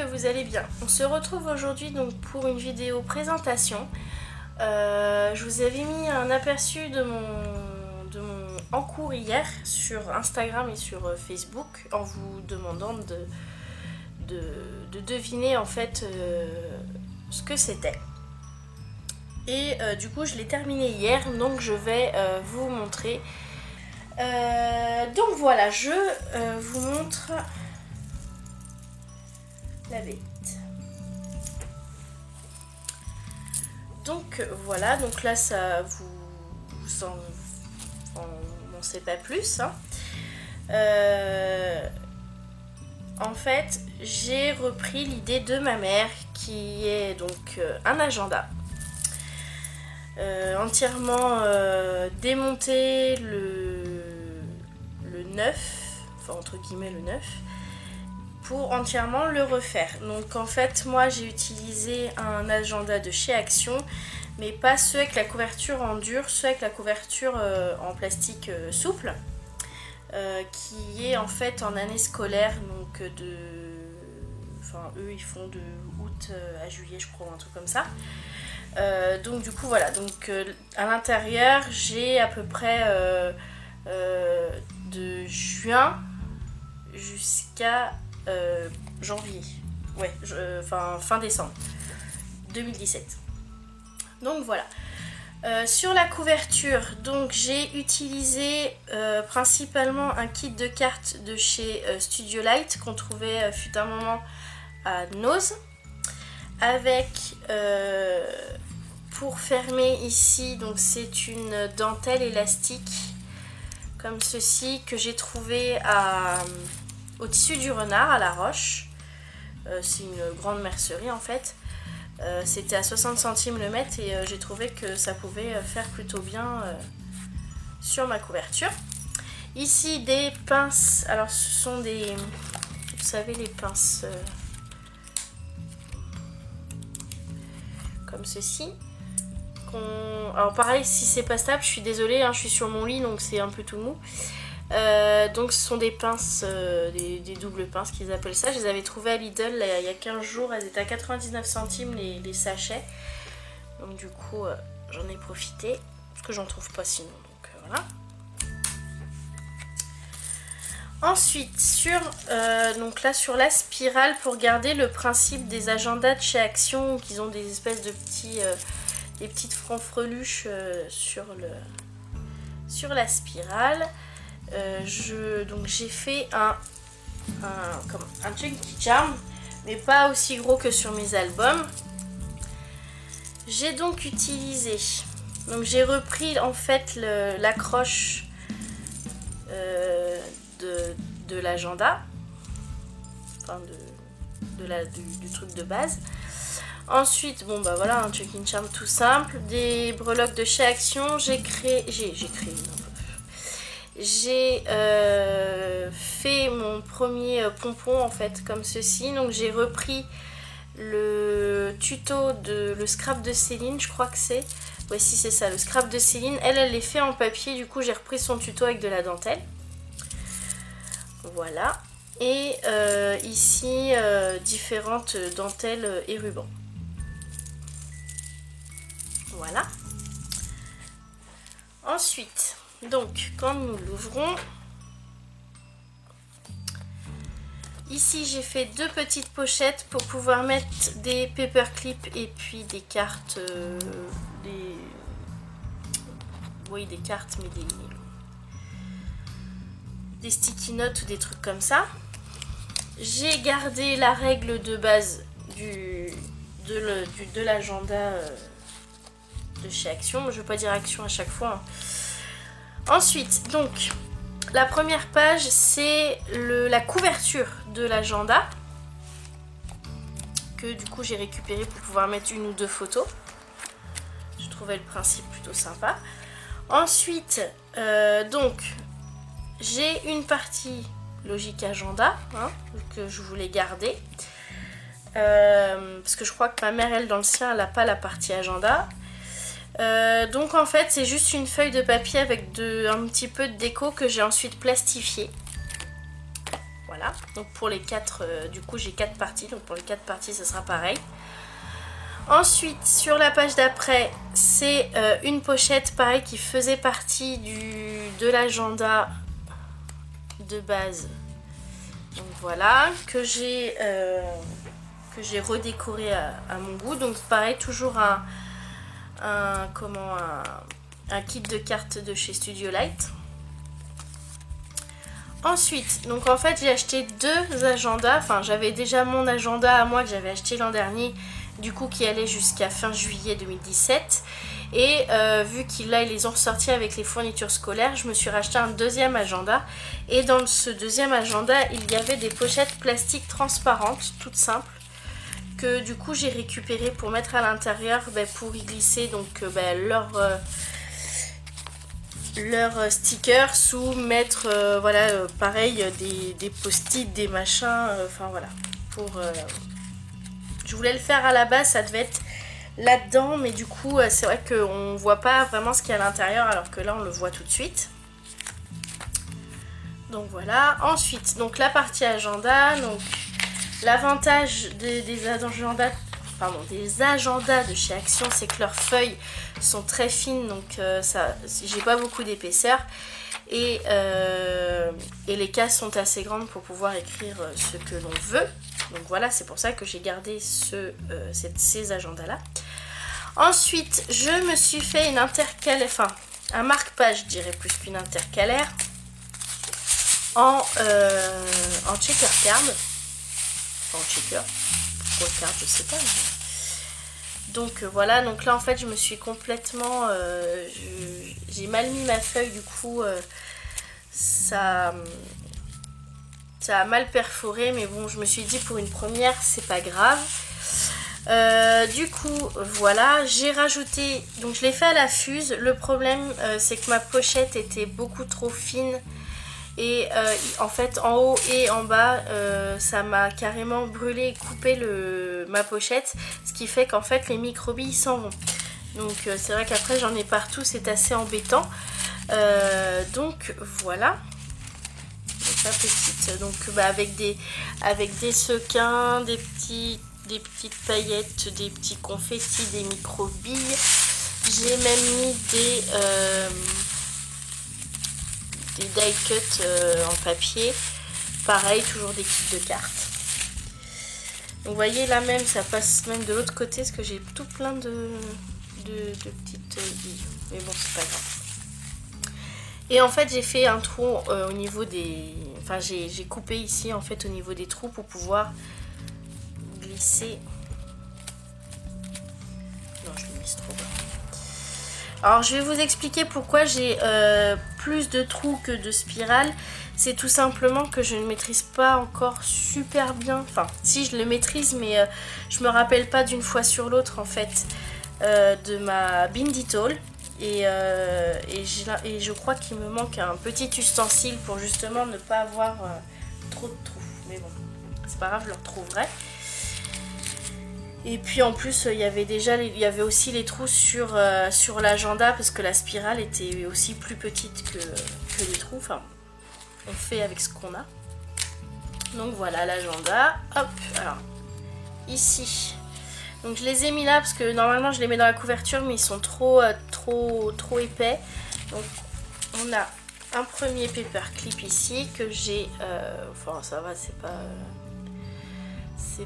que vous allez bien. On se retrouve aujourd'hui donc pour une vidéo présentation. Je vous avais mis un aperçu de mon en cours hier sur Instagram et sur Facebook en vous demandant de deviner en fait ce que c'était. Et du coup je l'ai terminé hier, donc je vais vous montrer. Donc voilà, je vous montre la bête. Donc voilà, donc là ça vous en sait pas plus. Hein. En fait, j'ai repris l'idée de ma mère qui est donc un agenda. Entièrement démonté le 9, enfin entre guillemets le 9, pour entièrement le refaire. Donc en fait moi j'ai utilisé un agenda de chez Action, mais pas ceux avec la couverture en dur, ceux avec la couverture en plastique souple, qui est en fait en année scolaire, donc enfin eux ils font de août à juillet je crois, un truc comme ça. Donc du coup voilà, donc à l'intérieur j'ai à peu près de juin jusqu'à janvier, ouais, enfin fin décembre 2017. Donc voilà. Sur la couverture, donc j'ai utilisé principalement un kit de cartes de chez Studio Light qu'on trouvait fut un moment à Noz, avec pour fermer ici, donc c'est une dentelle élastique comme ceci que j'ai trouvé au tissu du renard à La Roche. C'est une grande mercerie en fait. C'était à 60 centimes le mètre et j'ai trouvé que ça pouvait faire plutôt bien sur ma couverture. Ici des pinces, alors ce sont des, vous savez les pinces comme ceci. Alors pareil, si c'est pas stable, je suis désolée, hein, je suis sur mon lit donc c'est un peu tout mou. Donc ce sont des pinces, des doubles pinces qu'ils appellent ça. Je les avais trouvées à Lidl là, il y a 15 jours, elles étaient à 99 centimes les sachets. Donc du coup j'en ai profité, parce que j'en trouve pas sinon, donc voilà. Ensuite donc là sur la spirale, pour garder le principe des agendas de chez Action, qu'ils ont des espèces de petits, des petites franfreluches sur la spirale. Donc j'ai fait un Chunky Charm, mais pas aussi gros que sur mes albums. J'ai donc utilisé, donc j'ai repris en fait l'accroche de l'agenda, enfin du truc de base. Ensuite, bon bah voilà, un Chunky Charm tout simple, des breloques de chez Action. J'ai fait mon premier pompon en fait comme ceci. Donc j'ai repris le tuto le scrap de Céline, je crois que c'est, ouais si c'est ça, le scrap de Céline. Elle les fait en papier, du coup j'ai repris son tuto avec de la dentelle. Voilà. Et ici différentes dentelles et rubans. Voilà. Ensuite, donc quand nous l'ouvrons, ici j'ai fait deux petites pochettes pour pouvoir mettre des paperclips et puis des cartes, des cartes, mais des sticky notes ou des trucs comme ça. J'ai gardé la règle de base de l'agenda de chez Action, je ne vais pas dire Action à chaque fois. Hein. Ensuite, donc, la première page, c'est la couverture de l'agenda, que du coup j'ai récupéré pour pouvoir mettre une ou deux photos. Je trouvais le principe plutôt sympa. Ensuite, donc, j'ai une partie logique agenda, hein, que je voulais garder. Parce que je crois que ma mère, elle, dans le sien, elle n'a pas la partie agenda. Donc en fait c'est juste une feuille de papier avec un petit peu de déco que j'ai ensuite plastifié. Voilà. Voilà, donc pour les 4, du coup j'ai 4 parties, donc pour les 4 parties ce sera pareil. Ensuite, sur la page d'après, c'est une pochette, pareil, qui faisait partie de l'agenda de base. Donc voilà, que j'ai redécoré à mon goût. Donc pareil, toujours un kit de cartes de chez Studio Light. Ensuite, donc en fait j'ai acheté 2 agendas. Enfin, j'avais déjà mon agenda à moi que j'avais acheté l'an dernier, du coup qui allait jusqu'à fin juillet 2017. Et vu qu'ils là ils les ont ressortis avec les fournitures scolaires, je me suis racheté un deuxième agenda. Et dans ce deuxième agenda, il y avait des pochettes plastiques transparentes, toutes simples, que du coup j'ai récupéré pour mettre à l'intérieur, pour y glisser donc leurs stickers, ou mettre voilà, pareil, des post-it, des machins, enfin voilà, je voulais le faire à la base, ça devait être là-dedans, mais du coup c'est vrai qu'on voit pas vraiment ce qu'il y a à l'intérieur, alors que là on le voit tout de suite. Donc voilà. Ensuite, donc la partie agenda, donc l'avantage des agendas de chez Action, c'est que leurs feuilles sont très fines, donc j'ai pas beaucoup d'épaisseur, et les cases sont assez grandes pour pouvoir écrire ce que l'on veut. Donc voilà, c'est pour ça que j'ai gardé ces agendas là. Ensuite, je me suis fait une intercalaire, enfin un marque-page, je dirais, plus qu'une intercalaire, en checker card. En checker, pourquoi card, je sais pas. Mais... Donc voilà, donc là en fait je me suis complètement, j'ai mal mis ma feuille, du coup ça a mal perforé, mais bon, je me suis dit pour une première c'est pas grave. Du coup voilà, j'ai rajouté, donc je l'ai fait à la fuse. Le problème c'est que ma pochette était beaucoup trop fine, et en fait en haut et en bas ça m'a carrément brûlé et coupé ma pochette, ce qui fait qu'en fait les microbilles s'en vont. Donc c'est vrai qu'après j'en ai partout, c'est assez embêtant. Donc voilà. Donc, la petite, donc avec des sequins, des petites paillettes, des petits confettis, des microbilles. J'ai même mis des die cuts en papier. Pareil, toujours des kits de cartes. Donc vous voyez là même, ça passe même de l'autre côté, parce que j'ai tout plein de petites billes. Mais bon, c'est pas grave. Et en fait j'ai fait un trou au niveau des... Enfin j'ai coupé ici en fait au niveau des trous pour pouvoir glisser... Non, je l'ai mis trop bas. Alors je vais vous expliquer pourquoi j'ai plus de trous que de spirales. C'est tout simplement que je ne maîtrise pas encore super bien. Enfin si, je le maîtrise, mais je me rappelle pas d'une fois sur l'autre en fait de ma Binditol. Et je crois qu'il me manque un petit ustensile pour justement ne pas avoir trop de trous. Mais bon, c'est pas grave, je le retrouverai. Et puis en plus, il y avait aussi les trous sur l'agenda, parce que la spirale était aussi plus petite que les trous. Enfin, on fait avec ce qu'on a. Donc voilà l'agenda. Hop, alors ici. Donc je les ai mis là parce que normalement je les mets dans la couverture, mais ils sont trop épais. Donc on a un premier paperclip ici que j'ai... enfin ça va, c'est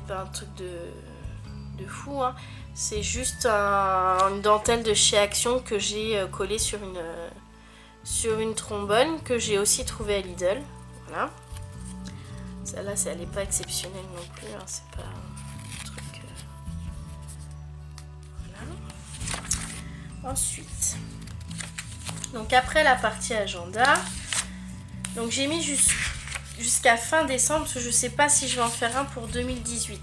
pas un truc de fou, hein. C'est juste une dentelle de chez Action que j'ai collée sur une trombone, que j'ai aussi trouvé à Lidl. Voilà. Celle-là, elle n'est pas exceptionnelle non plus, hein. C'est pas... Ensuite, donc après la partie agenda, donc j'ai mis jusqu'à fin décembre, parce que je sais pas si je vais en faire un pour 2018.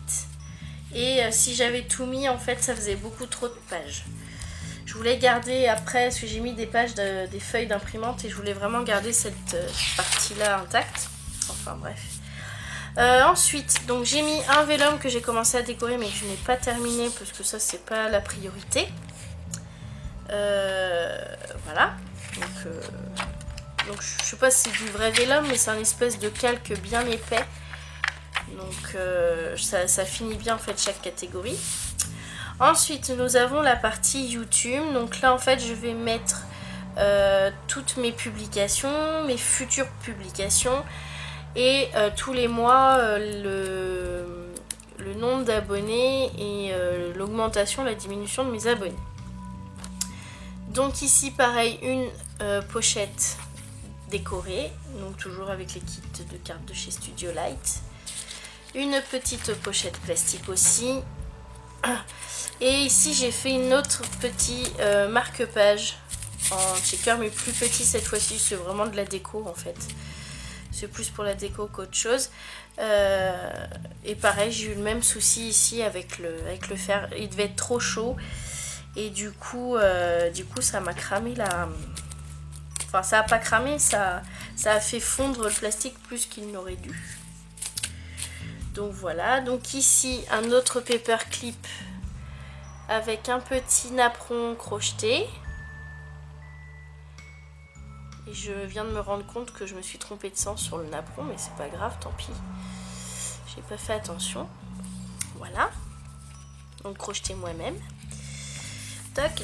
Et si j'avais tout mis, en fait ça faisait beaucoup trop de pages. Je voulais garder après, parce que j'ai mis des pages des feuilles d'imprimante, et je voulais vraiment garder cette partie là intacte. Enfin bref. Ensuite, donc j'ai mis un vélum que j'ai commencé à décorer, mais que je n'ai pas terminé parce que ça c'est pas la priorité. Voilà, donc je sais pas si c'est du vrai vélum, mais c'est un espèce de calque bien épais Donc ça finit bien en fait chaque catégorie. Ensuite nous avons la partie YouTube. Donc là en fait je vais mettre toutes mes publications, mes futures publications et tous les mois le nombre d'abonnés et l'augmentation, la diminution de mes abonnés. Donc ici pareil, une pochette décorée, donc toujours avec les kits de cartes de chez Studio Light. Une petite pochette plastique aussi. Et ici j'ai fait une autre petite marque-page en checker, mais plus petit cette fois-ci, c'est vraiment de la déco en fait. C'est plus pour la déco qu'autre chose. Et pareil, j'ai eu le même souci ici avec le fer. Il devait être trop chaud. Et du coup ça m'a cramé la... Enfin, ça n'a pas cramé, ça a fait fondre le plastique plus qu'il n'aurait dû. Donc voilà. Donc ici, un autre paperclip avec un petit napperon crocheté. Et je viens de me rendre compte que je me suis trompée de sens sur le napperon, mais c'est pas grave, tant pis. J'ai pas fait attention. Voilà. Donc crocheté moi-même.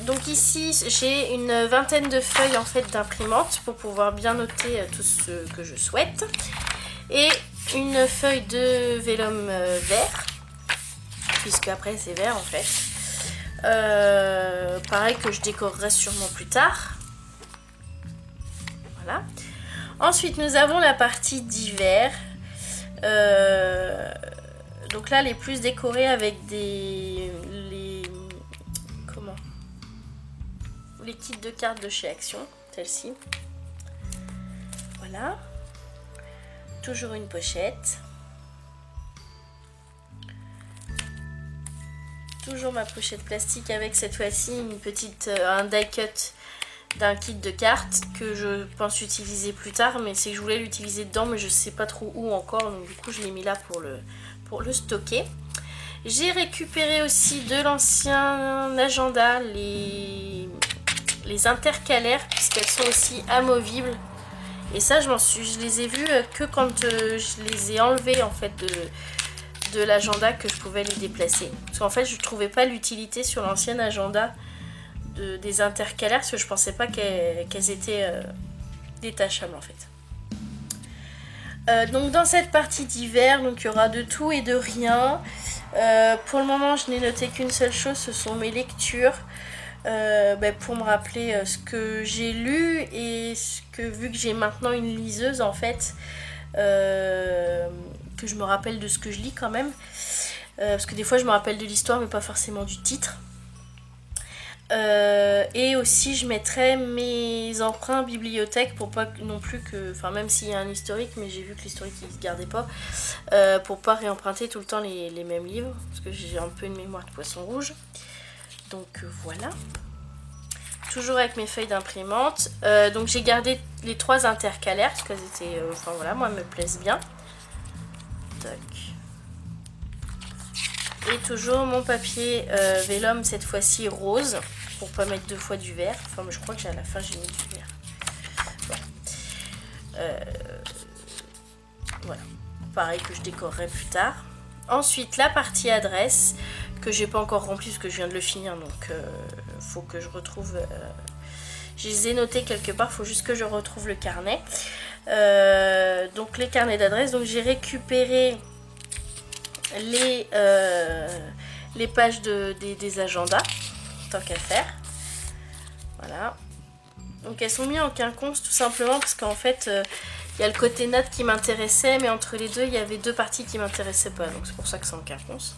Donc ici j'ai une vingtaine de feuilles en fait d'imprimante pour pouvoir bien noter tout ce que je souhaite. Et une feuille de vélum vert, puisque après c'est vert en fait. Pareil que je décorerai sûrement plus tard. Voilà. Ensuite nous avons la partie d'hiver. Donc là les plus décorées avec les kits de cartes de chez Action, celle-ci. Voilà. Toujours une pochette. Toujours ma pochette plastique avec cette fois-ci un die cut d'un kit de cartes que je pense utiliser plus tard, mais c'est que je voulais l'utiliser dedans mais je sais pas trop où encore, donc du coup je l'ai mis là pour le stocker. J'ai récupéré aussi de l'ancien agenda les intercalaires, puisqu'elles sont aussi amovibles, et ça je les ai vues que quand je les ai enlevées en fait de l'agenda, que je pouvais les déplacer, parce qu'en fait je trouvais pas l'utilité sur l'ancien agenda des intercalaires, parce que je pensais pas qu'elles étaient détachables en fait. Donc dans cette partie d'hiver, donc il y aura de tout et de rien. Pour le moment je n'ai noté qu'une seule chose, ce sont mes lectures. Pour me rappeler ce que j'ai lu, et vu que j'ai maintenant une liseuse en fait, que je me rappelle de ce que je lis quand même, parce que des fois je me rappelle de l'histoire mais pas forcément du titre. Et aussi je mettrai mes emprunts bibliothèque pour pas non plus que, enfin même s'il y a un historique, mais j'ai vu que l'historique il se gardait pas, pour pas réemprunter tout le temps les mêmes livres, parce que j'ai un peu une mémoire de poisson rouge. Donc voilà, toujours avec mes feuilles d'imprimante. Donc j'ai gardé les 3 intercalaires parce qu'elles étaient, enfin voilà, moi elles me plaisent bien. Tac. Et toujours mon papier vélum, cette fois-ci rose, pour pas mettre 2 fois du vert. Enfin je crois que à la fin j'ai mis du vert. Voilà. Voilà, pareil que je décorerai plus tard. Ensuite la partie adresse, que j'ai pas encore rempli parce que je viens de le finir, donc faut que je retrouve, je les ai notés quelque part, faut juste que je retrouve le carnet. Donc les carnets d'adresse, donc j'ai récupéré les pages des agendas, tant qu'à faire. Voilà, donc elles sont mises en quinconce tout simplement parce qu'en fait il y a le côté notes qui m'intéressait, mais entre les deux il y avait 2 parties qui m'intéressaient pas, donc c'est pour ça que c'est en quinconce.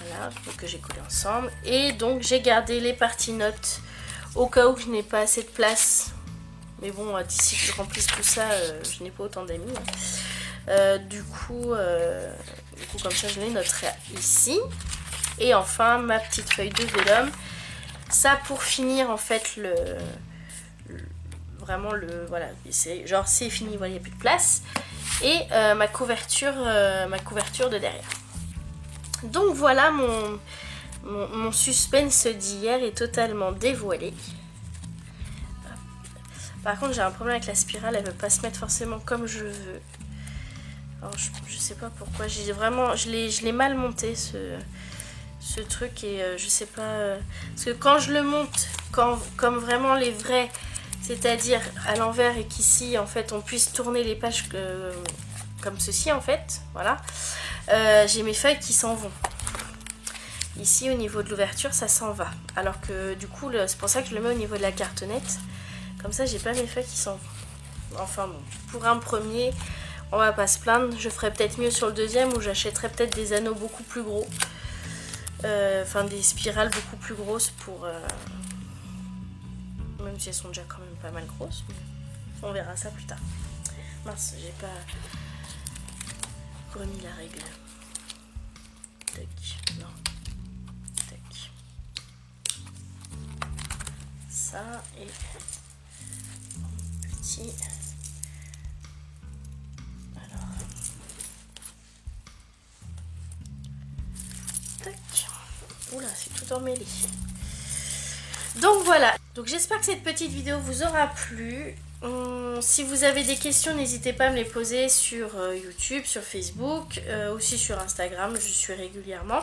Voilà, que j'ai collé ensemble. Et donc j'ai gardé les parties notes au cas où je n'ai pas assez de place. Mais bon, d'ici que je remplisse tout ça, je n'ai pas autant d'amis. Du coup, comme ça je les noterai ici. Et enfin ma petite feuille de vélum. Ça pour finir en fait voilà, c'est genre c'est fini, voilà, il n'y a plus de place. Et ma couverture de derrière. Donc voilà, mon suspense d'hier est totalement dévoilé. Par contre j'ai un problème avec la spirale, elle ne veut pas se mettre forcément comme je veux. Alors je sais pas pourquoi, j'ai vraiment, je l'ai mal monté ce truc et je sais pas, parce que quand je le monte, comme vraiment les vrais, c'est-à-dire à l'envers et qu'ici en fait on puisse tourner les pages comme ceci en fait, voilà, j'ai mes feuilles qui s'en vont. Ici au niveau de l'ouverture ça s'en va, alors que du coup c'est pour ça que je le mets au niveau de la cartonnette, comme ça j'ai pas mes feuilles qui s'en vont. Enfin bon, pour un premier, on va pas se plaindre, je ferai peut-être mieux sur le deuxième où j'achèterai peut-être des anneaux beaucoup plus gros. Enfin des spirales beaucoup plus grosses pour... même si elles sont déjà quand même pas mal grosses, mais on verra ça plus tard. Mince, j'ai pas remis la règle. Tac, non. Tac. Ça et petit... Oula, c'est tout emmêlé. Donc voilà. Donc j'espère que cette petite vidéo vous aura plu. Si vous avez des questions, n'hésitez pas à me les poser sur YouTube, sur Facebook, aussi sur Instagram, je suis régulièrement.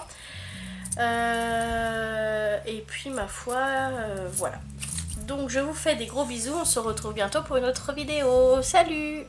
Et puis ma foi, voilà. Donc je vous fais des gros bisous, on se retrouve bientôt pour une autre vidéo. Salut!